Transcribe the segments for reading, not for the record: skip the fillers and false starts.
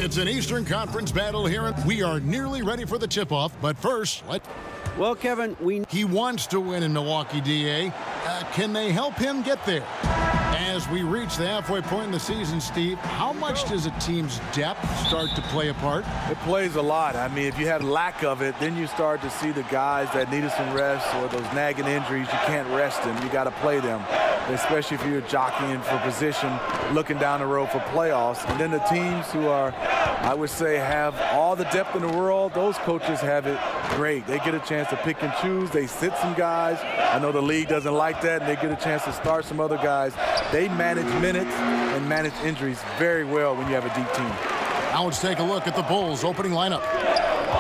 It's an Eastern Conference battle here, and we are nearly ready for the tip-off. But first, Well, Kevin, he wants to win in Milwaukee, DA. Can they help him get there? As we reach the halfway point in the season, Steve, how much does a team's depth start to play a part? It plays a lot. I mean, if you have lack of it, then you start to see the guys that needed some rest or those nagging injuries, you can't rest them. You got to play them, especially if you're jockeying for position, looking down the road for playoffs. And then the teams who are, I would say, have all the depth in the world, those coaches have it great. They get a chance to pick and choose. They sit some guys. I know the league doesn't like that, and they get a chance to start some other guys. They manage minutes and manage injuries very well when you have a deep team. Now let's take a look at the Bulls' opening lineup.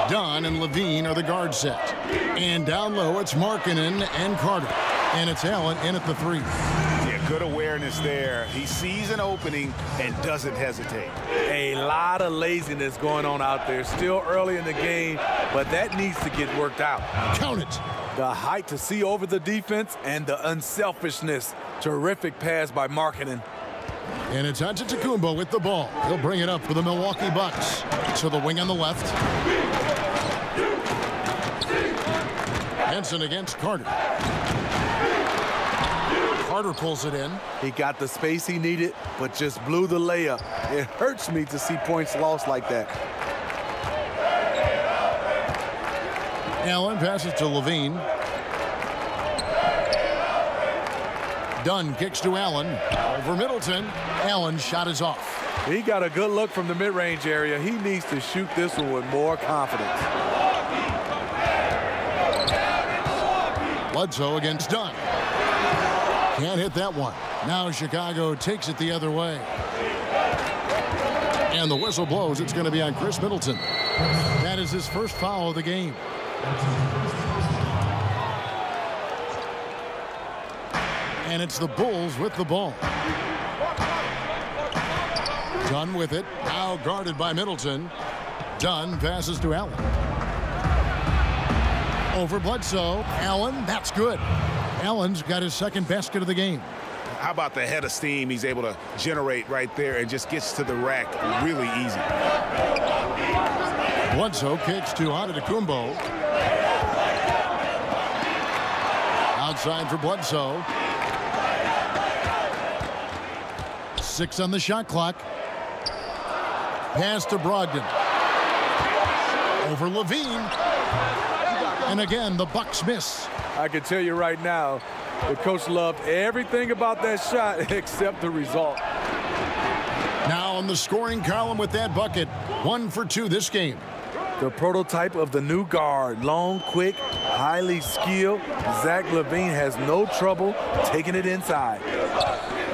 Dunn and Levine are the guard set. And down low, it's Markkanen and Carter. And it's Allen in at the 3. Yeah, good awareness there. He sees an opening and doesn't hesitate. A lot of laziness going on out there. Still early in the game, but that needs to get worked out. Count it. The height to see over the defense and the unselfishness. Terrific pass by Markkanen. And it's Antetokounmpo with the ball. He'll bring it up for the Milwaukee Bucks. To the wing on the left. Henson against Carter. Carter pulls it in. He got the space he needed, but just blew the layup. It hurts me to see points lost like that. Allen passes to Levine. Dunn kicks to Allen. Over Middleton. Allen's shot is off. He got a good look from the mid-range area. He needs to shoot this one with more confidence. Bledsoe against Dunn. Can't hit that one. Now Chicago takes it the other way. And the whistle blows. It's going to be on Chris Middleton. That is his first foul of the game. And it's the Bulls with the ball. Dunn with it. Now guarded by Middleton. Dunn passes to Allen. Over Bledsoe. Allen, that's good. Allen's got his second basket of the game. How about the head of steam he's able to generate right there and just gets to the rack really easy. Bledsoe kicks to Antetokounmpo. Outside for Bledsoe. 6 on the shot clock. Pass to Brogdon. Over Levine. And again, the Bucks miss. I can tell you right now, the coach loved everything about that shot except the result. Now on the scoring column with that bucket. 1 for 2 this game. The prototype of the new guard. Long, quick, highly skilled. Zach LaVine has no trouble taking it inside.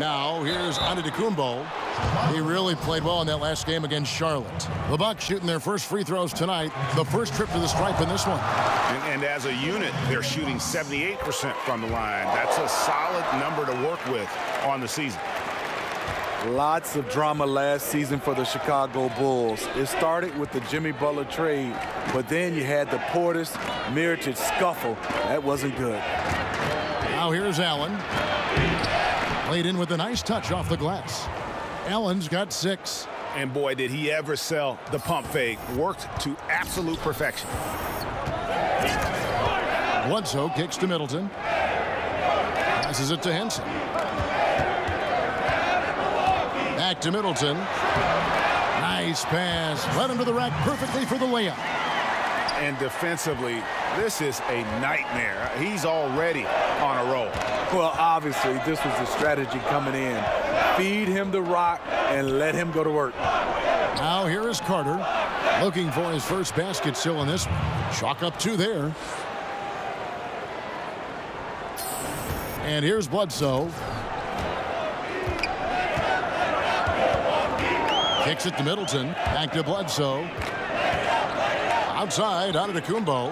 Now here's Antetokounmpo. He really played well in that last game against Charlotte. The Bucks shooting their first free throws tonight. The first trip to the stripe in this one. And as a unit, they're shooting 78% from the line. That's a solid number to work with on the season. Lots of drama last season for the Chicago Bulls. It started with the Jimmy Butler trade, but then you had the Portis-Mirotic scuffle. That wasn't good. Now here's Allen. Laid in with a nice touch off the glass. Allen's got 6. And boy, did he ever sell the pump fake. Worked to absolute perfection. Bledsoe kicks to Middleton. Passes it to Henson. Back to Middleton. Nice pass. Led him to the rack perfectly for the layup. And defensively, this is a nightmare. He's already on a roll. Well, obviously, this was the strategy coming in. Feed him the rock and let him go to work. Now here is Carter. Looking for his first basket still in this one. Chalk up 2 there. And here's Bledsoe. Kicks it to Middleton. Back to Bledsoe. Outside, Antetokounmpo.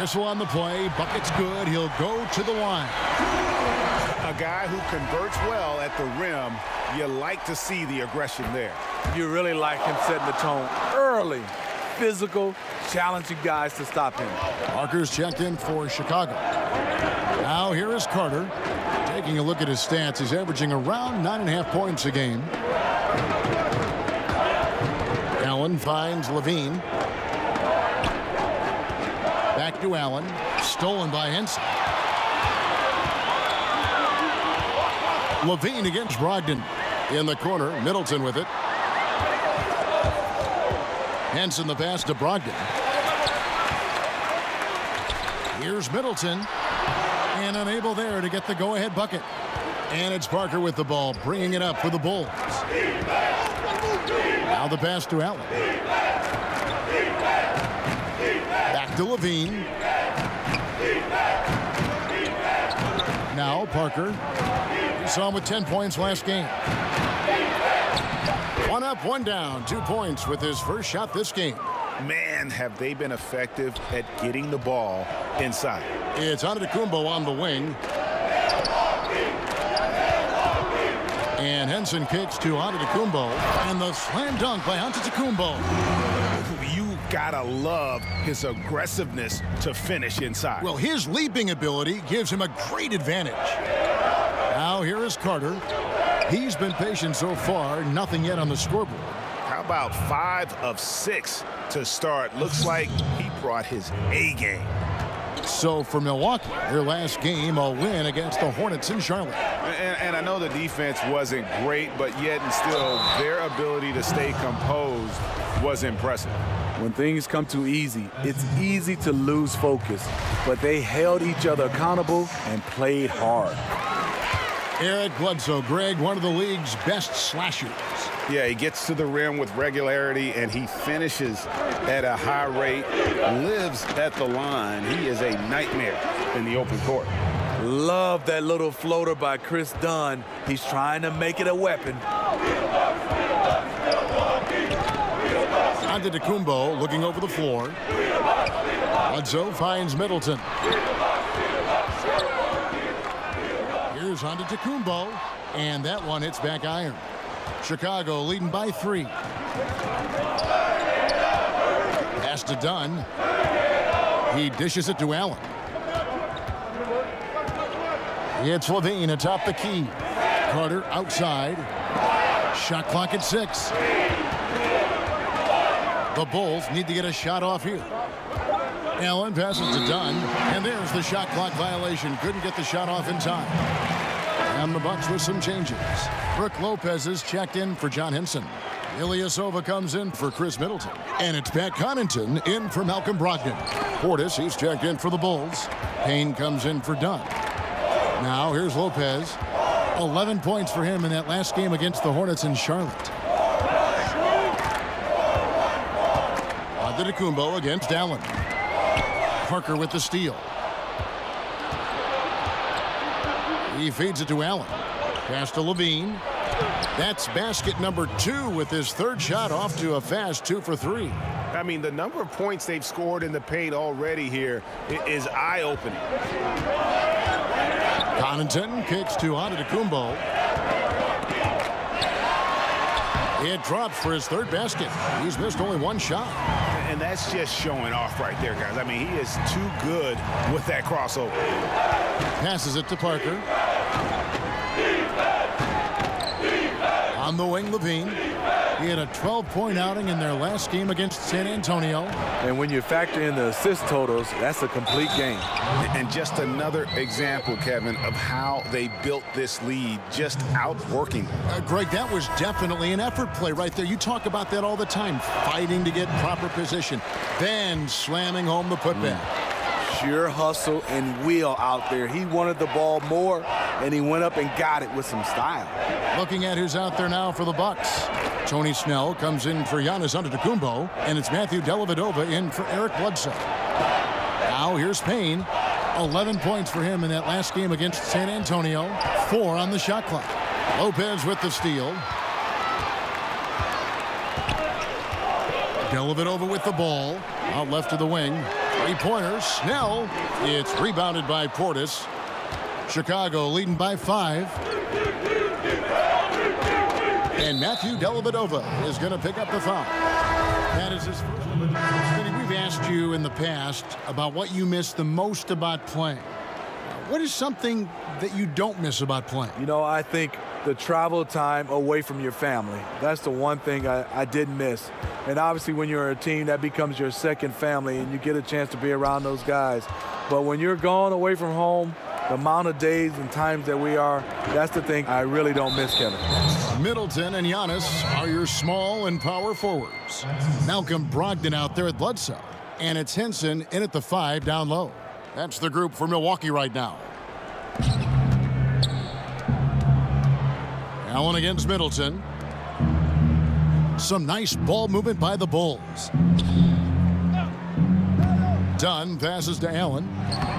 Whistle on the play. Bucket's good. He'll go to the line. A guy who converts well at the rim. You like to see the aggression there. You really like him setting the tone early. Physical, challenging guys to stop him. Parker's checked in for Chicago. Now here is Carter. Taking a look at his stats, he's averaging around 9.5 points a game. Allen finds Levine. Back to Allen. Stolen by Henson. Levine against Brogdon. In the corner, Middleton with it. Henson the pass to Brogdon. Here's Middleton. And unable there to get the go-ahead bucket. And it's Parker with the ball, bringing it up for the Bulls. Now the pass to Allen. Back to Levine. Now Parker. We saw him with 10 points last game. One up, one down. 2 points with his first shot this game. Man, have they been effective at getting the ball inside. It's Antetokounmpo on the wing. And Henson kicks to Antetokounmpo. And the slam dunk by Antetokounmpo. You gotta love his aggressiveness to finish inside. Well, his leaping ability gives him a great advantage. Now here is Carter. He's been patient so far. Nothing yet on the scoreboard. How about 5 of 6 to start? Looks like he brought his A game. So for Milwaukee, their last game, a win against the Hornets in Charlotte. And I know the defense wasn't great, but yet and still their ability to stay composed was impressive. When things come too easy, it's easy to lose focus. But they held each other accountable and played hard. Eric Bledsoe, Greg, one of the league's best slashers. Yeah, he gets to the rim with regularity, and he finishes at a high rate, lives at the line. He is a nightmare in the open court. Love that little floater by Chris Dunn. He's trying to make it a weapon. Antetokounmpo looking over the floor. Bledsoe finds Middleton. Here's Antetokounmpo, and that one hits back iron. Chicago leading by 3. Pass to Dunn. He dishes it to Allen. It's Levine atop the key. Carter outside. Shot clock at 6. The Bulls need to get a shot off here. Allen passes to Dunn, and there's the shot clock violation. Couldn't get the shot off in time. And the Bucks with some changes. Brook Lopez is checked in for John Henson. Ilyasova comes in for Chris Middleton. And it's Pat Connaughton in for Malcolm Brogdon. Portis, he's checked in for the Bulls. Payne comes in for Dunn. Now here's Lopez. 11 points for him in that last game against the Hornets in Charlotte. Antetokounmpo against Allen. Parker with the steal. He feeds it to Allen. Pass to Levine. That's basket number 2 with his third shot off to a fast 2 for 3. I mean, the number of points they've scored in the paint already here is eye-opening. Connaughton kicks to Antetokounmpo. It drops for his third basket. He's missed only 1 shot. And that's just showing off right there, guys. I mean, he is too good with that crossover. Passes it to Parker. On the wing, Levine. He had a 12-point outing in their last game against San Antonio. And when you factor in the assist totals, that's a complete game. And just another example, Kevin, of how they built this lead, just outworking. Greg, that was definitely an effort play right there. You talk about that all the time, fighting to get proper position, then slamming home the putback. Sheer hustle and will out there. He wanted the ball more, and he went up and got it with some style. Looking at who's out there now for the Bucks. Tony Snell comes in for Giannis Antetokounmpo, and it's Matthew Dellavedova in for Eric Bledsoe. Now here's Payne. 11 points for him in that last game against San Antonio. 4 on the shot clock. Lopez with the steal. Dellavedova with the ball. Out left to the wing. 3-pointers. Snell. It's rebounded by Portis. Chicago leading by 5. And Matthew Dellavedova is going to pick up the foul. That is his first. We've asked you in the past about what you miss the most about playing. What is something that you don't miss about playing? You know, I think the travel time away from your family. That's the one thing I didn't miss. And obviously when you're a team, that becomes your second family and you get a chance to be around those guys. But when you're gone away from home, the amount of days and times that we are, that's the thing I really don't miss, Kevin. Middleton and Giannis are your small and power forwards. Malcolm Brogdon out there at Bledsoe. And it's Henson in at the 5 down low. That's the group for Milwaukee right now. Allen against Middleton. Some nice ball movement by the Bulls. Dunn passes to Allen,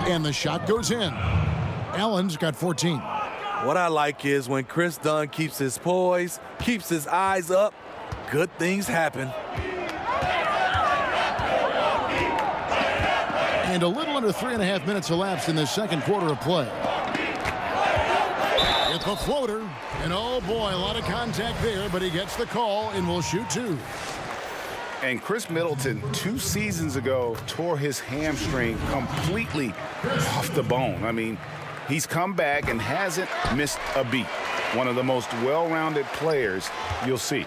and the shot goes in. Allen's got 14. What I like is when Chris Dunn keeps his poise, keeps his eyes up, good things happen. And a little under 3.5 minutes elapsed in the second quarter of play. It's a floater, and oh boy, a lot of contact there, but he gets the call and will shoot 2. And Chris Middleton, 2 seasons ago, tore his hamstring completely off the bone. I mean, he's come back and hasn't missed a beat. One of the most well-rounded players you'll see.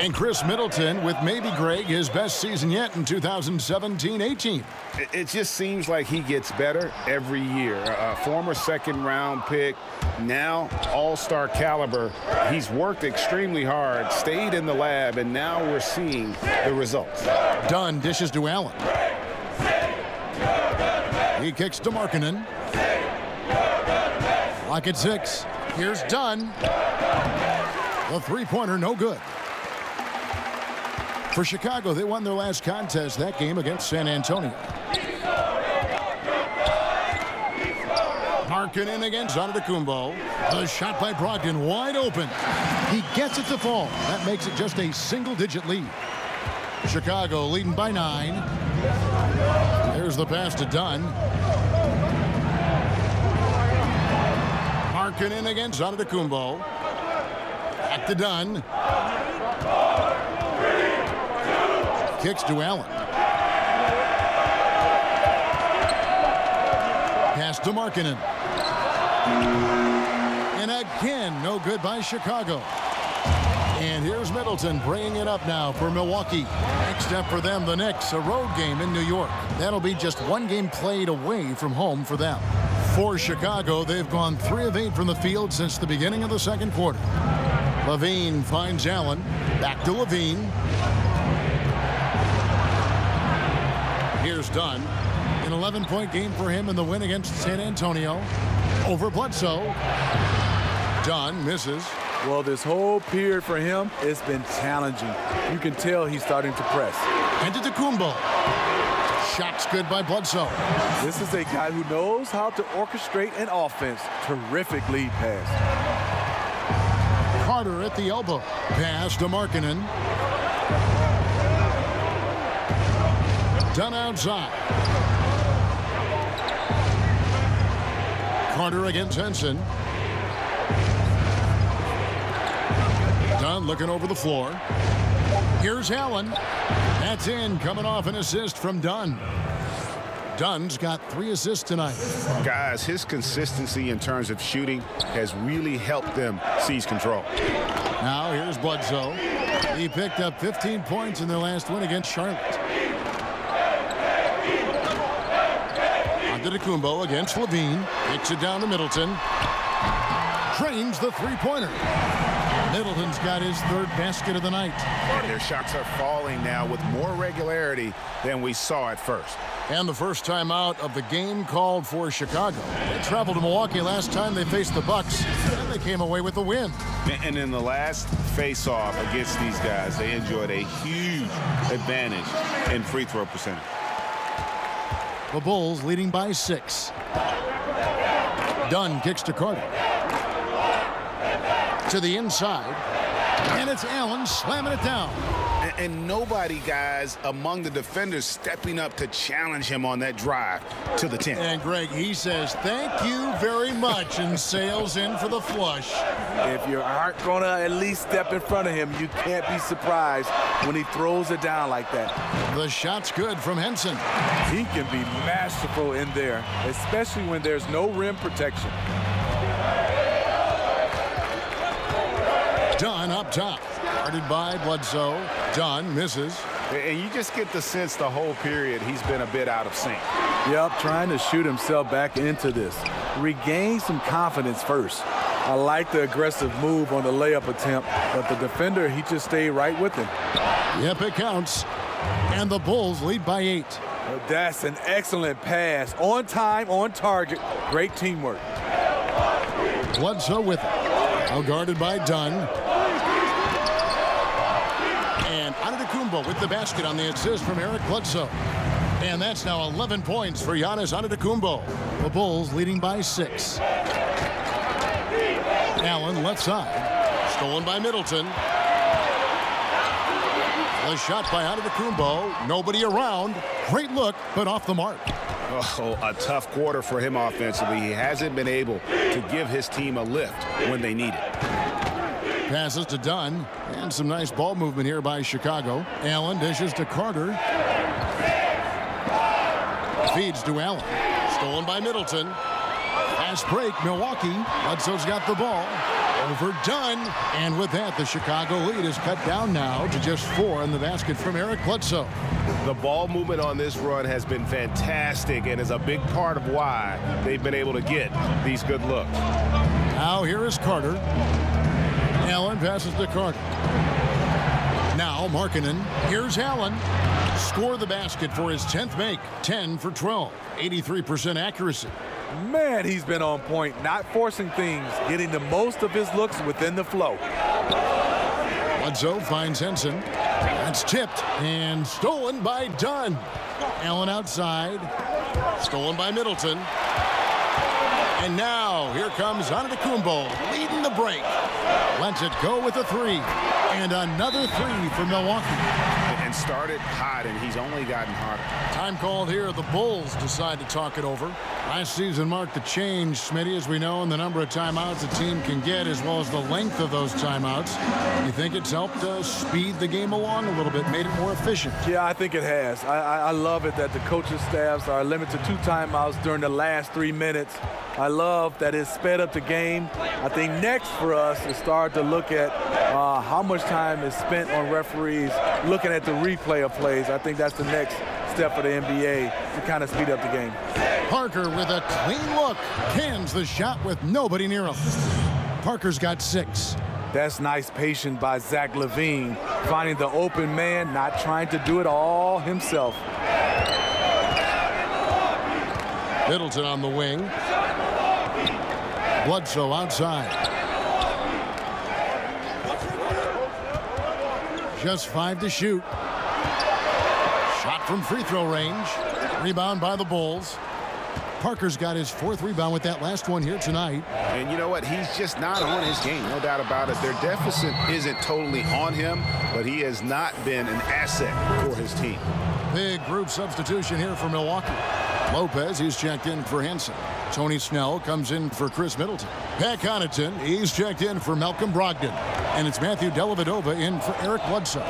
And Chris Middleton with maybe, Greg, his best season yet in 2017-18. It just seems like he gets better every year. A former second-round pick, now all-star caliber. He's worked extremely hard, stayed in the lab, and now we're seeing the results. Dunn dishes to Allen. He kicks to Markkanen. Lock at 6. Here's Dunn. The three-pointer, no good. For Chicago, they won their last contest that game against San Antonio. Markkanen against Antetokounmpo. The shot by Brogdon wide open. He gets it to fall. That makes it just a single-digit lead. Chicago leading by 9. There's the pass to Dunn. Markkanen against Antetokounmpo. Back to Dunn. Kicks to Allen. Pass to Markkanen. And again, no good by Chicago. And here's Middleton bringing it up now for Milwaukee. Next step for them, the Knicks, a road game in New York. That'll be just one game played away from home for them. For Chicago, they've gone 3 of 8 from the field since the beginning of the second quarter. Levine finds Allen. Back to Levine. Here's Dunn. An 11-point game for him in the win against San Antonio. Over Bledsoe. Dunn misses. Well, this whole period for him, it's been challenging. You can tell he's starting to press. Antetokounmpo. Shot's good by Bledsoe. This is a guy who knows how to orchestrate an offense. Terrific lead pass. Carter at the elbow. Pass to Markkanen. Dunn outside. Carter against Henson. Dunn looking over the floor. Here's Allen. That's in, coming off an assist from Dunn. Dunn's got 3 assists tonight. Guys, his consistency in terms of shooting has really helped them seize control. Now here's Bledsoe. He picked up 15 points in their last win against Charlotte. Antetokounmpo against Levine. Kicks it down to Middleton. Drains the three-pointer. Middleton's got his 3rd basket of the night. And their shots are falling now with more regularity than we saw at first. And the first time out of the game called for Chicago. They traveled to Milwaukee last time they faced the Bucks, and they came away with the win. And in the last face-off against these guys, they enjoyed a huge advantage in free throw percentage. The Bulls leading by 6. Dunn kicks to Carter. To the inside. And it's Allen slamming it down. And nobody, guys, among the defenders stepping up to challenge him on that drive to the 10. And Greg, he says, thank you very much, and sails in for the flush. If you aren't going to at least step in front of him, you can't be surprised when he throws it down like that. The shot's good from Henson. He can be masterful in there, especially when there's no rim protection. Dunn up top. Guarded by Bledsoe. Dunn misses. And you just get the sense the whole period he's been a bit out of sync. Yep, trying to shoot himself back into this. Regain some confidence first. I like the aggressive move on the layup attempt, but the defender, he just stayed right with him. Yep, it counts. And the Bulls lead by 8. That's an excellent pass. On time, on target. Great teamwork. Bledsoe with it. Well guarded by Dunn. And Antetokounmpo with the basket on the assist from Eric Bledsoe. And that's now 11 points for Giannis Antetokounmpo. The Bulls leading by 6. Allen left side. Stolen by Middleton. The shot by Antetokounmpo. Nobody around. Great look, but off the mark. Oh, a tough quarter for him offensively. He hasn't been able to give his team a lift when they need it. Passes to Dunn. And some nice ball movement here by Chicago. Allen dishes to Carter. Feeds to Allen. Stolen by Middleton. Fast break, Milwaukee. Bledsoe's got the ball. Over Dunn. And with that, the Chicago lead is cut down now to just 4 in the basket from Eric Bledsoe. The ball movement on this run has been fantastic and is a big part of why they've been able to get these good looks. Now here is Carter. Allen passes to Carter. Now Markkanen. Here's Allen. Score the basket for his 10th make. 10 for 12. 83% accuracy. Man, he's been on point, not forcing things, getting the most of his looks within the flow. Bledsoe finds Henson. That's tipped and stolen by Dunn. Allen outside. Stolen by Middleton. And now here comes Antetokounmpo leading the break. Lets it go with a 3. And another 3 for Milwaukee. And started hot, and he's only gotten hotter. Time called here. The Bulls decide to talk it over. Last season marked the change, Smitty, as we know, in the number of timeouts a team can get, as well as the length of those timeouts. You think it's helped speed the game along a little bit, made it more efficient? Yeah, I think it has. I love it that the coaching staffs are limited to 2 timeouts during the last 3 minutes. I love that it's sped up the game. I think next for us is start to look at how much time is spent on referees looking at the replay of plays. I think that's the next step for the NBA to kind of speed up the game. Parker with a clean look. Cans the shot with nobody near him. Parker's got 6. That's nice patience by Zach LaVine, finding the open man, not trying to do it all himself. Middleton on the wing. Bledsoe outside. Just 5 to shoot. Shot from free throw range. Rebound by the Bulls. Parker's got his 4th rebound with that last one here tonight. And you know what? He's just not on his game. No doubt about it. Their deficit isn't totally on him, but he has not been an asset for his team. Big group substitution here for Milwaukee. Lopez, he's checked in for Henson. Tony Snell comes in for Chris Middleton. Pat Connaughton, he's checked in for Malcolm Brogdon. And it's Matthew Dellavedova in for Eric Bledsoe.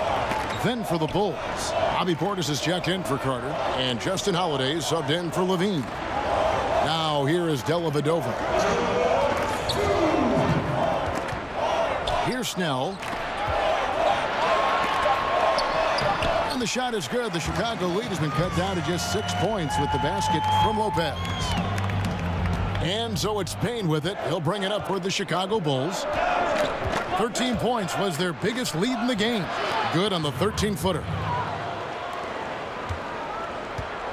Then for the Bulls, Bobby Portis is checked in for Carter. And Justin Holiday subbed in for Levine. Now here is Dellavedova. Here's Snell. And the shot is good. The Chicago lead has been cut down to just 6 points with the basket from Lopez. And so it's Payne with it. He'll bring it up for the Chicago Bulls. 13 points was their biggest lead in the game. Good on the 13-footer.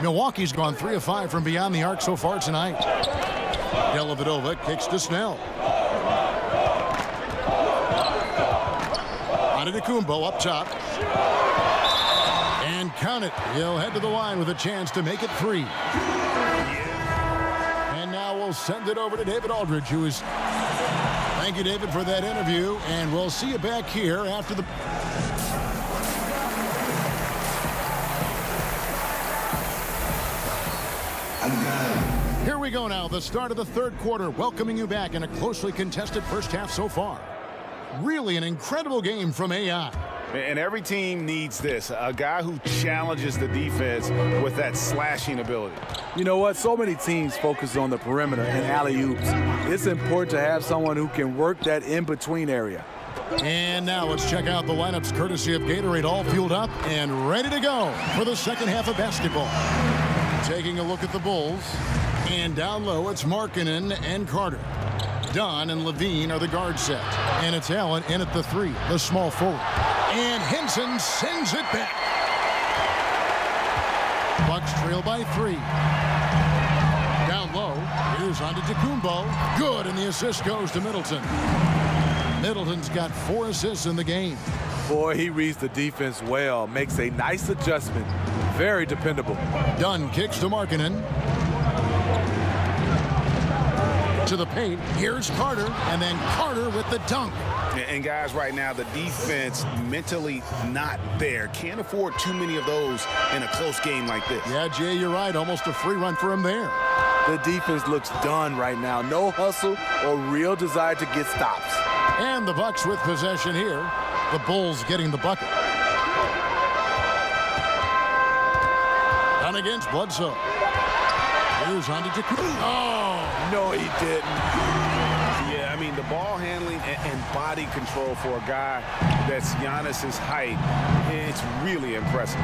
Milwaukee's gone 3 of 5 from beyond the arc so far tonight. Dellavedova kicks to Snell. Antetokounmpo up top. And count it. He'll head to the line with a chance to make it 3. And now we'll send it over to David Aldridge, who is... Thank you, David, for that interview, and we'll see you back here after the... Here we go now, the start of the third quarter, welcoming you back in a closely contested first half so far. Really an incredible game from AI. And every team needs this, a guy who challenges the defense with that slashing ability. You know what? So many teams focus on the perimeter and alley-oops. It's important to have someone who can work that in-between area. And now let's check out the lineups courtesy of Gatorade, all fueled up and ready to go for the second half of basketball. Taking a look at the Bulls. And down low, it's Markkanen and Carter. Dunn and Levine are the guard set. And it's Allen in at the three, the small forward. And Henson sends it back. Bucks trail by 3. Down low, here's on to Tacumbo. Good, and the assist goes to Middleton. Middleton's got 4 assists in the game. Boy, he reads the defense well, makes a nice adjustment. Very dependable. Dunn kicks to Markkanen. To the paint, here's Carter, and then Carter with the dunk. And guys, right now, the defense mentally not there. Can't afford too many of those in a close game like this. Yeah, Jay, you're right. Almost a free run for him there. The defense looks done right now. No hustle or real desire to get stops. And the Bucks with possession here. The Bulls getting the bucket. Down against Bledsoe. Here's on to Tacumbo. Oh! No, he didn't. Yeah, I mean, the ball handling and body control for a guy that's Giannis's height, it's really impressive.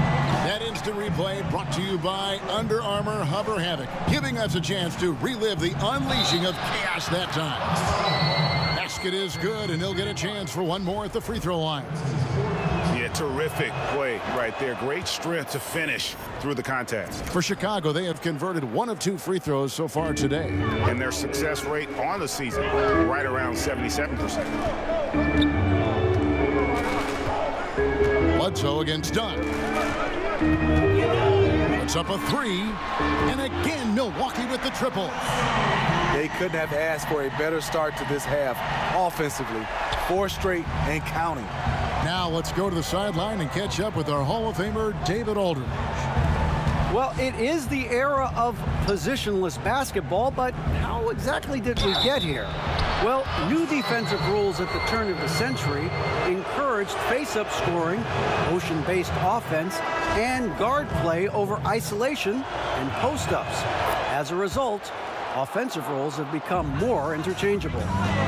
That instant replay brought to you by Under Armour Hover Havoc, giving us a chance to relive the unleashing of chaos that time. Basket is good, and he'll get a chance for one more at the free throw line. Yeah, terrific play right there. Great strength to finish through the contact. For Chicago, they have converted 1 of 2 free throws so far today. And their success rate on the season, right around 77%. Bledsoe against Dunn. Puts up a 3. And again, Milwaukee with the triple. They couldn't have asked for a better start to this half offensively. 4 straight and counting. Now let's go to the sideline and catch up with our Hall of Famer, David Aldridge. Well, it is the era of positionless basketball, but how exactly did we get here? Well, new defensive rules at the turn of the century encouraged face-up scoring, motion-based offense, and guard play over isolation and post-ups. As a result, offensive roles have become more interchangeable.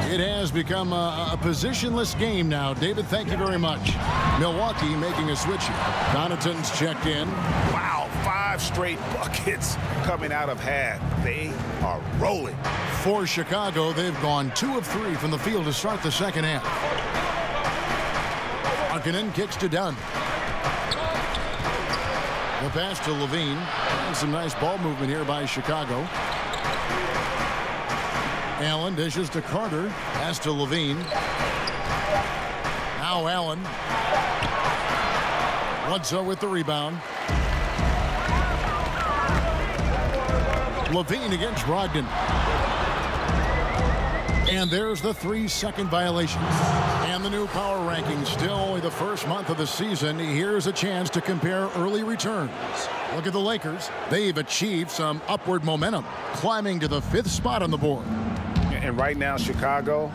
It has become a positionless game now. David, thank you very much. Milwaukee making a switch here. Connaughton's checked in. Wow, 5 straight buckets coming out of half. They are rolling. For Chicago, they've gone 2 of 3 from the field to start the second half. Markkanen kicks to Dunn. The pass to Levine. And some nice ball movement here by Chicago. Allen dishes to Carter. Pass to Levine. Now Allen. Bledsoe with the rebound. Levine against Brogdon. And there's the 3-second violation. And the new power rankings, still only the first month of the season. Here's a chance to compare early returns. Look at the Lakers. They've achieved some upward momentum, climbing to the 5th spot on the board. And right now, Chicago,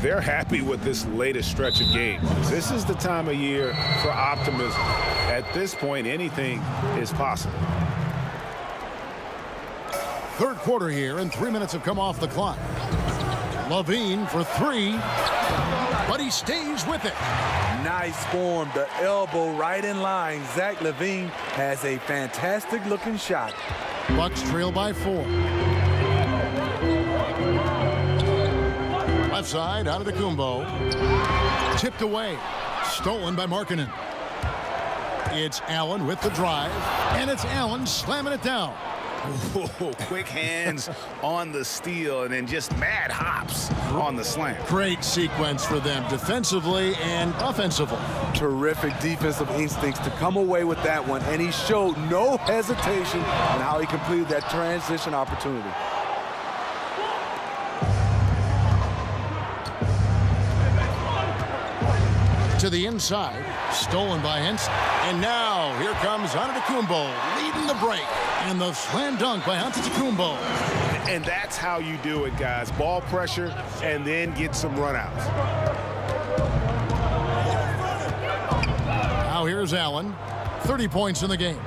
they're happy with this latest stretch of games. This is the time of year for optimism. At this point, anything is possible. Third quarter here, and 3 minutes have come off the clock. Levine for 3, but he stays with it. Nice form, the elbow right in line. Zach LaVine has a fantastic looking shot. Bucks trail by 4. Left side, out of the Tacumbo. Tipped away. Stolen by Markkanen. It's Allen with the drive. And it's Allen slamming it down. Ooh, quick hands on the steal and then just mad hops on the slam. Great sequence for them defensively and offensively. Terrific defensive instincts to come away with that one, and he showed no hesitation in how he completed that transition opportunity. To the inside, stolen by Henson. And now, here comes Antetokounmpo leading the break. And the slam dunk by Antetokounmpo. And that's how you do it, guys. Ball pressure and then get some runouts. Now here's Allen. 30 points in the game.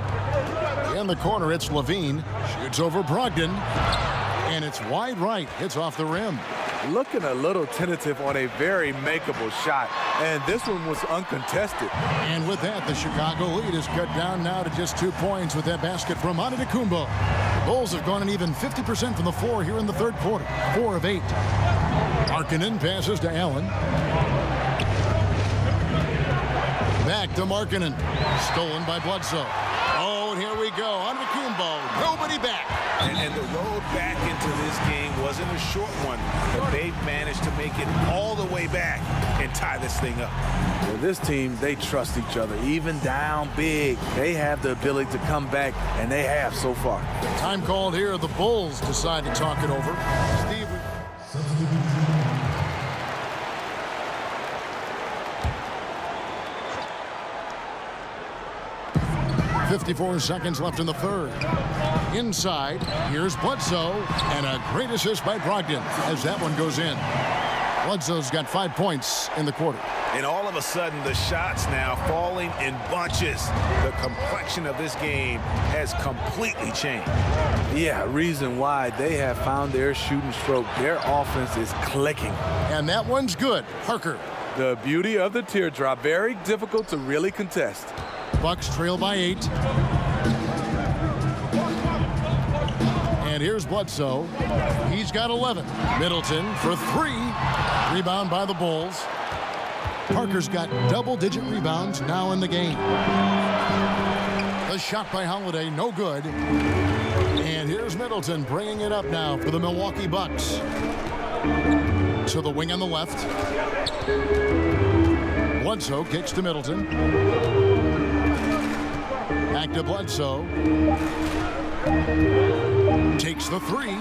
In the corner, it's Levine. Shoots over Brogdon. And it's wide right. Hits off the rim. Looking a little tentative on a very makeable shot. And this one was uncontested. And with that, the Chicago lead is cut down now to just 2 points with that basket from Antetokounmpo. The Bulls have gone an even 50% from the floor here in the third quarter. 4 of 8. Markkanen passes to Allen. Back to Markkanen. Stolen by Bledsoe. Oh, and here we go. Antetokounmpo. Nobody back. And the road back into this game wasn't a short one, but they've managed to make it all the way back and tie this thing up. Well, this team, they trust each other. Even down big, they have the ability to come back, and they have so far. Time called here. The Bulls decide to talk it over. Steve. 54 seconds left in the third. Inside, here's Bledsoe, and a great assist by Brogdon as that one goes in. Bledsoe's got 5 points in the quarter. And all of a sudden, the shots now falling in bunches. The complexion of this game has completely changed. Yeah, reason why they have found their shooting stroke. Their offense is clicking. And that one's good. Parker. The beauty of the teardrop, very difficult to really contest. Bucks trail by 8. And here's Bledsoe. He's got 11. Middleton for 3. Rebound by the Bulls. Parker's got double-digit rebounds now in the game. The shot by Holiday, no good. And here's Middleton bringing it up now for the Milwaukee Bucks. To the wing on the left. Bledsoe kicks to Middleton. Back to Bledsoe. Takes the 3.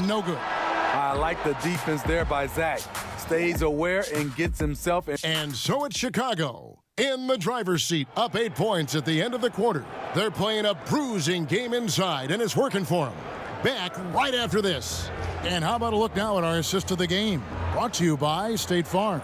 No good. I like the defense there by Zach. Stays aware and gets himself in. And so it's Chicago in the driver's seat, up 8 points at the end of the quarter. They're playing a bruising game inside, and it's working for them. Back right after this. And how about a look now at our assist of the game? Brought to you by State Farm.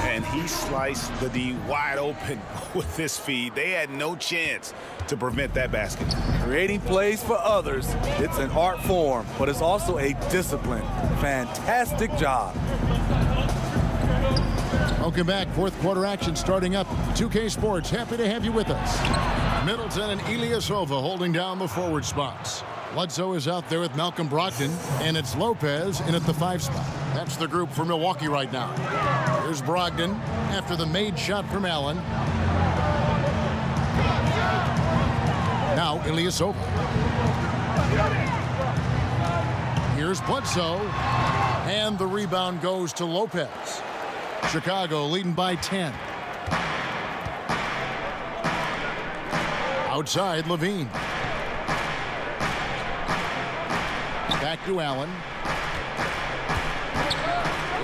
And he sliced the D wide open with this feed. They had no chance to prevent that basket. Creating plays for others, it's an art form, but it's also a discipline. Fantastic job. Welcome back. Fourth quarter action starting up. 2K Sports, happy to have you with us. Middleton and Ilyasova holding down the forward spots. Bledsoe is out there with Malcolm Brogdon, and it's Lopez in at the 5 spot. That's the group for Milwaukee right now. Here's Brogdon after the made shot from Allen. Now Ilyasova. Here's Bledsoe, and the rebound goes to Lopez. Chicago leading by 10. Outside, Levine. Back to Allen.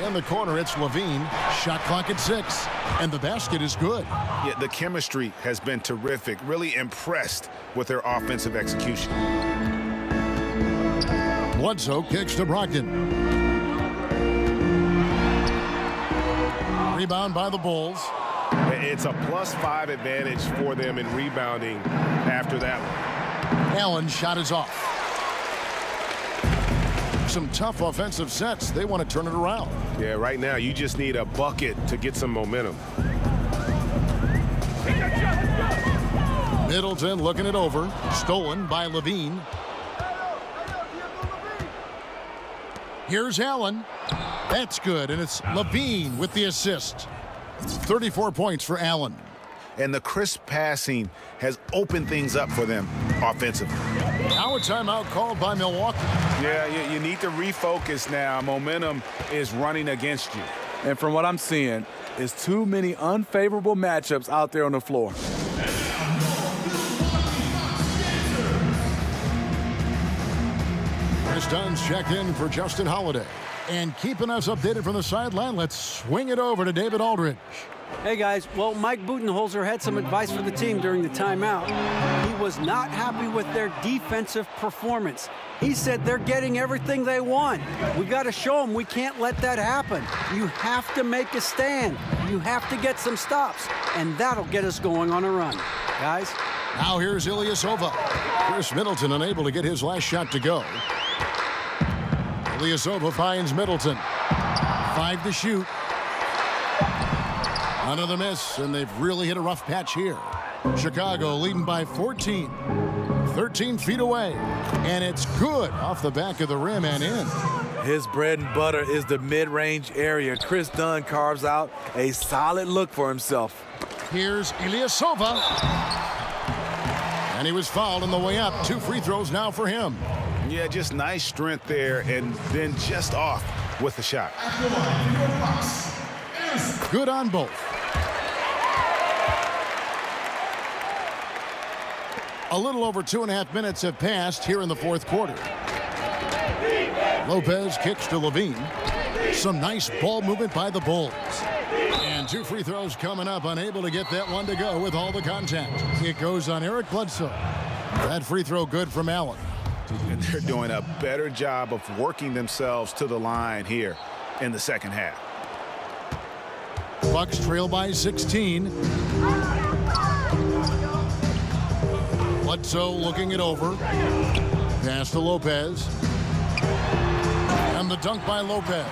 In the corner, it's Levine. Shot clock at 6. And the basket is good. Yeah, the chemistry has been terrific. Really impressed with their offensive execution. Bledsoe kicks to Brogdon. Rebound by the Bulls. It's a +5 advantage for them in rebounding after that one. Allen's shot is off. Some tough offensive sets. They want to turn it around. Yeah, right now you just need a bucket to get some momentum. Middleton looking it over. Stolen by Levine. Here's Allen. That's good, and it's Levine with the assist. 34 points for Allen. And the crisp passing has opened things up for them offensively. Now a timeout called by Milwaukee. Yeah, you need to refocus now. Momentum is running against you. And from what I'm seeing, is too many unfavorable matchups out there on the floor. Chris Dunn's checked in for Justin Holiday. And keeping us updated from the sideline, let's swing it over to David Aldridge. Hey guys, well, Mike Budenholzer had some advice for the team during the timeout. He was not happy with their defensive performance. He said they're getting everything they want. We got to show them we can't let that happen. You have to make a stand. You have to get some stops, and that'll get us going on a run. Guys? Now here's Ilyasova. Chris Middleton unable to get his last shot to go. Ilyasova finds Middleton. 5 to shoot. Another miss, and they've really hit a rough patch here. Chicago leading by 14. 13 feet away, and it's good off the back of the rim and in. His bread and butter is the mid-range area. Chris Dunn carves out a solid look for himself. Here's Ilyasova. And he was fouled on the way up. 2 free throws now for him. Yeah, just nice strength there, and then just off with the shot. Good on both. A little over 2.5 minutes have passed here in the fourth quarter. Lopez kicks to Levine. Some nice ball movement by the Bulls. And 2 free throws coming up, unable to get that one to go with all the contact. It goes on Eric Bledsoe. That free throw good from Allen. And they're doing a better job of working themselves to the line here in the second half. Bucks trail by 16. Bledsoe looking it over. Pass to Lopez. And the dunk by Lopez.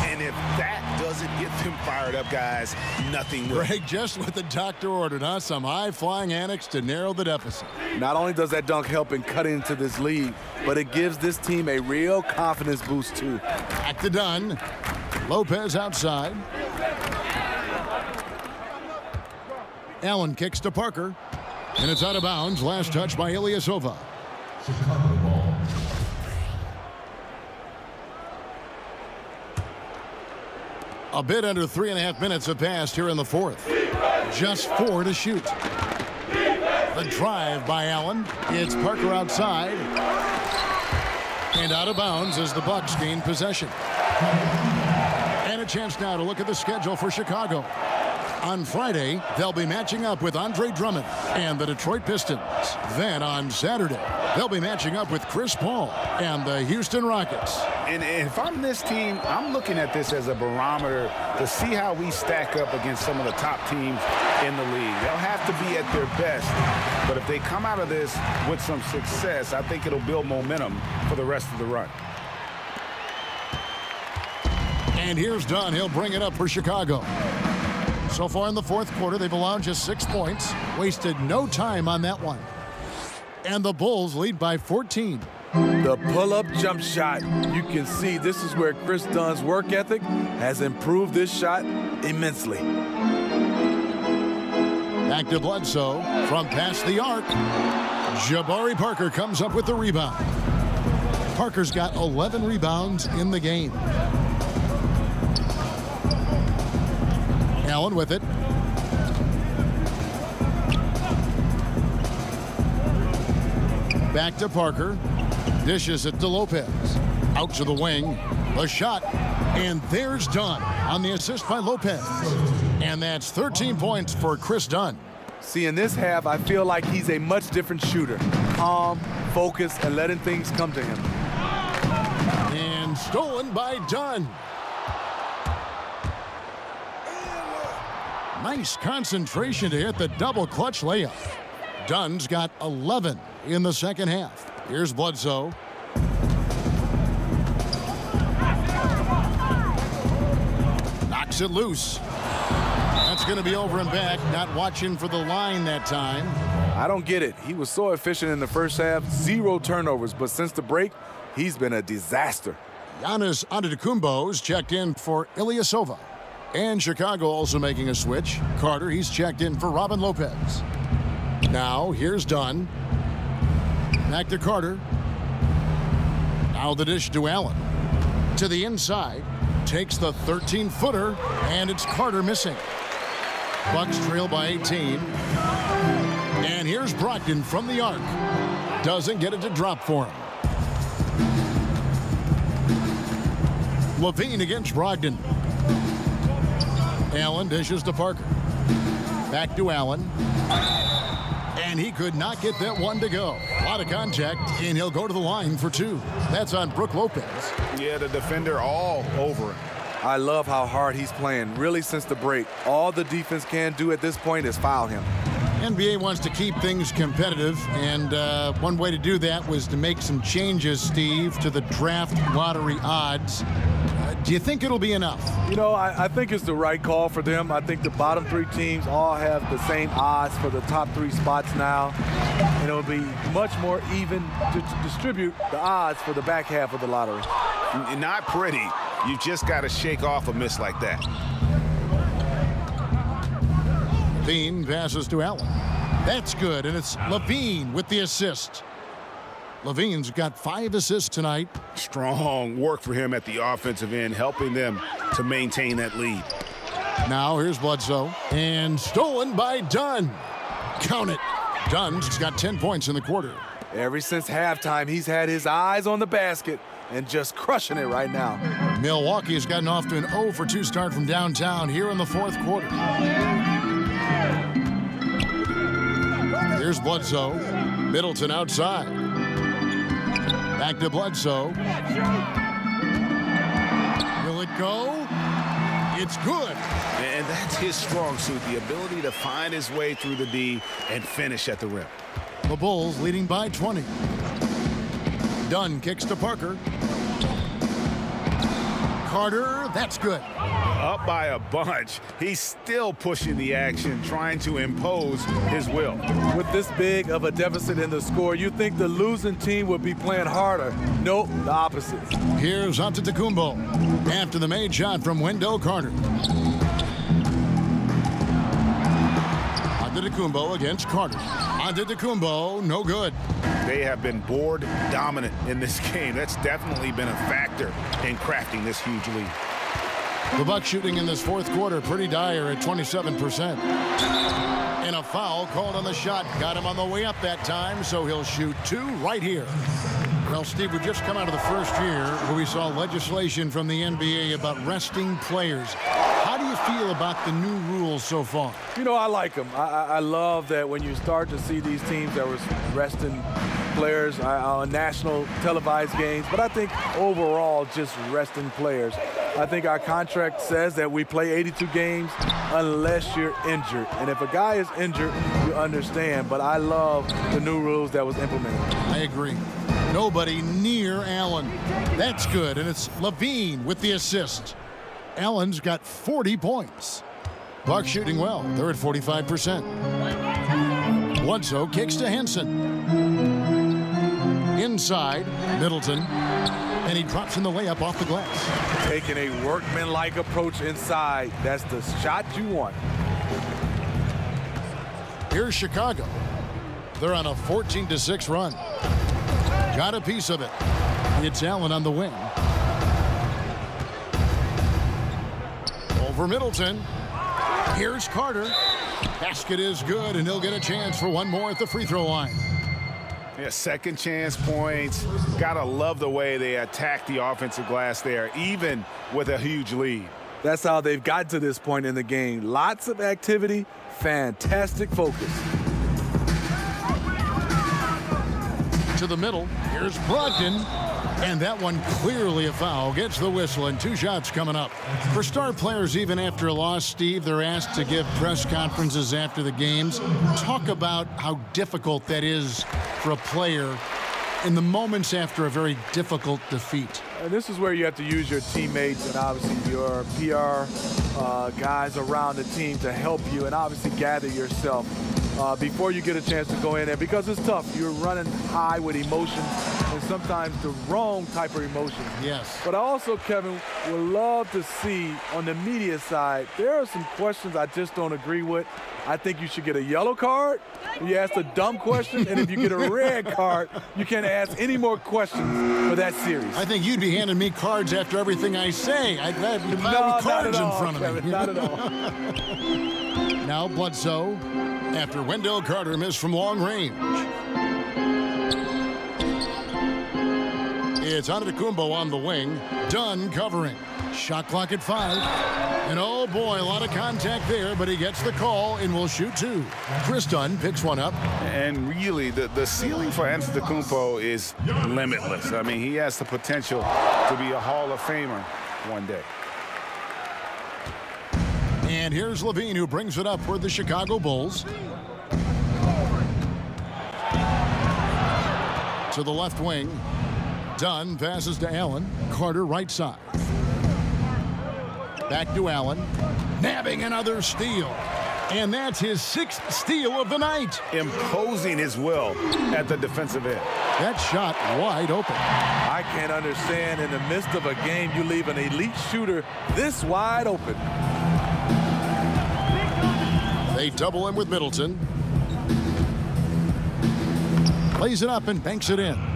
And if that doesn't get them fired up, guys, nothing will. Greg, just what the doctor ordered, huh? Some high-flying annex to narrow the deficit. Not only does that dunk help in cutting into this lead, but it gives this team a real confidence boost, too. Back to Dunn. Lopez outside. Allen kicks to Parker. And it's out of bounds. Last touch by Ilyasova. A bit under 3.5 minutes have passed here in the fourth. Just 4 to shoot. The drive by Allen. It's Parker outside. And out of bounds as the Bucks gain possession. And a chance now to look at the schedule for Chicago. On Friday, they'll be matching up with Andre Drummond and the Detroit Pistons. Then on Saturday, they'll be matching up with Chris Paul and the Houston Rockets. And if I'm this team, I'm looking at this as a barometer to see how we stack up against some of the top teams in the league. They'll have to be at their best, but if they come out of this with some success, I think it'll build momentum for the rest of the run. And here's Dunn. He'll bring it up for Chicago. So far in the fourth quarter, they've allowed just 6 points. Wasted no time on that one. And the Bulls lead by 14. The pull-up jump shot. You can see this is where Chris Dunn's work ethic has improved this shot immensely. Back to Bledsoe from past the arc. Jabari Parker comes up with the rebound. Parker's got 11 rebounds in the game. Allen with it. Back to Parker. Dishes it to Lopez. Out to the wing. The shot. And there's Dunn on the assist by Lopez. And that's 13 points for Chris Dunn. See, in this half, I feel like he's a much different shooter. Calm, focused, and letting things come to him. And stolen by Dunn. Nice concentration to hit the double clutch layup. Dunn's got 11 in the second half. Here's Bledsoe. Knocks it loose. That's going to be over and back. Not watching for the line that time. I don't get it. He was so efficient in the first half, 0 turnovers, but since the break, he's been a disaster. Giannis Antetokounmpo's checked in for Ilyasova. And Chicago also making a switch. Carter, he's checked in for Robin Lopez. Now, here's Dunn. Back to Carter. Now the dish to Allen. To the inside. Takes the 13-footer, and it's Carter missing. Bucks trail by 18. And here's Brogdon from the arc. Doesn't get it to drop for him. Levine against Brogdon. Allen dishes to Parker. Back to Allen. And he could not get that one to go. A lot of contact, and he'll go to the line for two. That's on Brook Lopez. Yeah, the defender all over him. I love how hard he's playing, really, since the break. All the defense can do at this point is foul him. NBA wants to keep things competitive, and one way to do that was to make some changes, Steve, to the draft lottery odds. Do you think it'll be enough? You know, I think it's the right call for them. I think the bottom three teams all have the same odds for the top three spots now. And it'll be much more even to distribute the odds for the back half of the lottery. Not pretty. You just got to shake off a miss like that. Levine passes to Allen. That's good, and it's Levine with the assist. Levine's got 5 assists tonight. Strong work for him at the offensive end, helping them to maintain that lead. Now here's Bledsoe, and stolen by Dunn. Count it. Dunn's got 10 points in the quarter. Ever since halftime, he's had his eyes on the basket and just crushing it right now. Milwaukee has gotten off to an 0 for 2 start from downtown here in the fourth quarter. Here's Bledsoe. Middleton outside. Back to Bledsoe. Will it go? It's good. And that's his strong suit, the ability to find his way through the D and finish at the rim. The Bulls leading by 20. Dunn kicks to Parker. Carter, that's good. Up by a bunch. He's still pushing the action, trying to impose his will. With this big of a deficit in the score, you think the losing team would be playing harder. Nope, the opposite. Here's Antetokounmpo after the made shot from Wendell Carter. Antetokounmpo against Carter. Antetokounmpo, no good. They have been board dominant in this game. That's definitely been a factor in crafting this huge lead. The Bucks shooting in this fourth quarter pretty dire at 27%. And a foul called on the shot. Got him on the way up that time, so he'll shoot 2 right here. Well, Steve, we just come out of the first year where we saw legislation from the NBA about resting players. How do you feel about the new rules so far? You know, I like them. I love that when you start to see these teams that were resting players on national televised games, but I think overall just resting players. I think our contract says that we play 82 games unless you're injured. And if a guy is injured, you understand. But I love the new rules that was implemented. I agree. Nobody near Allen. That's good, and it's Levine with the assist. Allen's got 40 points. Bucks shooting well. They're at 45%. Bledsoe kicks to Henson. Inside, Middleton. And he drops in the layup off the glass. Taking a workman-like approach inside. That's the shot you want. Here's Chicago. They're on a 14-6 run. Got a piece of it. It's Allen on the wing. Over Middleton. Here's Carter. Basket is good, and he'll get a chance for one more at the free throw line. Yeah, second chance points. Gotta love the way they attack the offensive glass there, even with a huge lead. That's how they've got to this point in the game. Lots of activity, fantastic focus. To the middle. Here's Brogdon. And that one clearly a foul. Gets the whistle, and 2 shots coming up. For star players, even after a loss, Steve, they're asked to give press conferences after the games. Talk about how difficult that is for a player in the moments after a very difficult defeat. And this is where you have to use your teammates and obviously your PR guys around the team to help you and obviously gather yourself before you get a chance to go in there, because it's tough. You're running high with emotions and sometimes the wrong type of emotions. Yes. But I also, Kevin, would love to see on the media side, there are some questions I just don't agree with. I think you should get a yellow card if you ask a dumb question, and if you get a red card, you can't ask any more questions for that series. I think you'd be handing me cards after everything I say. I'd have cards in front of Kevin, me. not at all. Now Bledsoe, after Wendell Carter missed from long range. It's Antetokounmpo on the wing. Dunn covering. Shot clock at 5. And oh boy, a lot of contact there, but he gets the call and will shoot 2. Chris Dunn picks one up. And really, the ceiling for Antetokounmpo is limitless. I mean, he has the potential to be a Hall of Famer one day. And here's Levine, who brings it up for the Chicago Bulls. To the left wing. Dunn passes to Allen. Carter right side. Back to Allen. Nabbing another steal. And that's his 6th steal of the night. Imposing his will at the defensive end. That shot wide open. I can't understand in the midst of a game you leave an elite shooter this wide open. They double him with Middleton. Plays it up and banks it in.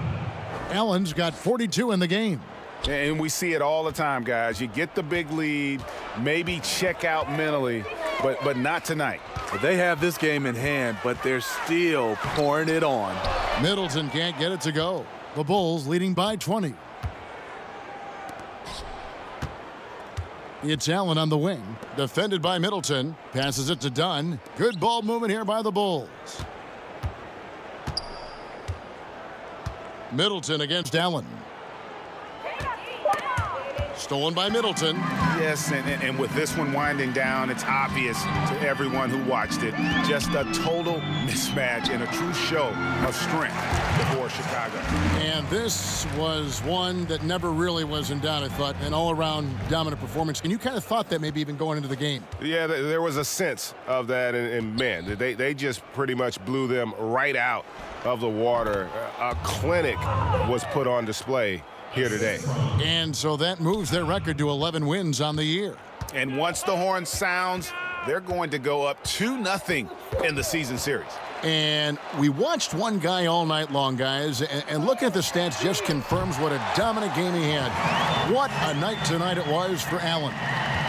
Allen's got 42 in the game. And we see it all the time, guys. You get the big lead, maybe check out mentally, but not tonight. They have this game in hand, but they're still pouring it on. Middleton can't get it to go. The Bulls leading by 20. It's Allen on the wing. Defended by Middleton. Passes it to Dunn. Good ball movement here by the Bulls. Middleton against Allen. Stolen by Middleton. Yes, and with this one winding down, it's obvious to everyone who watched it. Just a total mismatch and a true show of strength for Chicago. And this was one that never really was in doubt, I thought. An all-around dominant performance. And you kind of thought that maybe even going into the game. Yeah, there was a sense of that. And man, they just pretty much blew them right out of the water. A clinic was put on display here today. And so that moves their record to 11 wins on the year. And once the horn sounds, they're going to go up 2-0 in the season series. And we watched one guy all night long, guys, and looking at the stats just confirms what a dominant game he had. What a night tonight it was for Allen.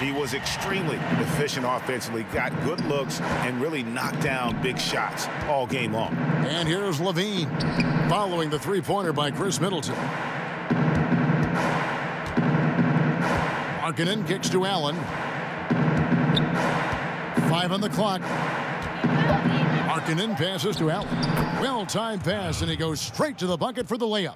He was extremely efficient offensively, got good looks, and really knocked down big shots all game long. And here's Levine following the three-pointer by Chris Middleton. Markkanen kicks to Allen. 5 on the clock. Markkanen passes to Allen. Well-timed pass, and he goes straight to the bucket for the layup.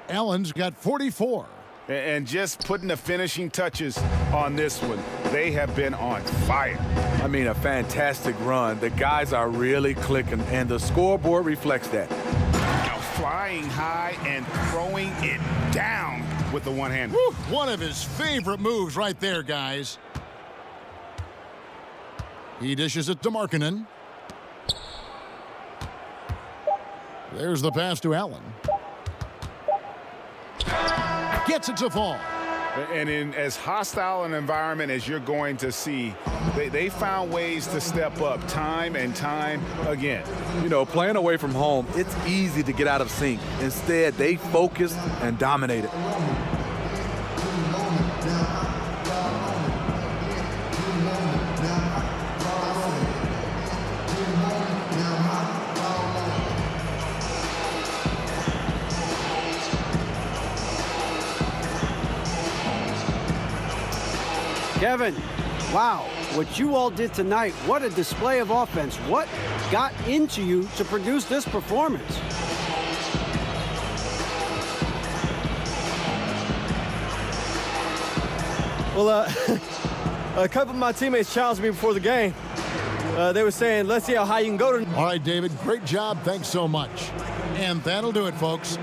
Allen's got 44. And just putting the finishing touches on this one, they have been on fire. I mean, a fantastic run. The guys are really clicking, and the scoreboard reflects that. Now flying high and throwing it down with the one hand. Woo, one of his favorite moves right there, guys. He dishes it to Markkanen. There's the pass to Allen. Gets it to fall. And in as hostile an environment as you're going to see, they found ways to step up time and time again. You know, playing away from home, it's easy to get out of sync. Instead, they focused and dominated. Kevin, wow, what you all did tonight, what a display of offense. What got into you to produce this performance? Well, a couple of my teammates challenged me before the game. They were saying, let's see how high you can go tonight. All right, David, great job. Thanks so much. And that'll do it, folks.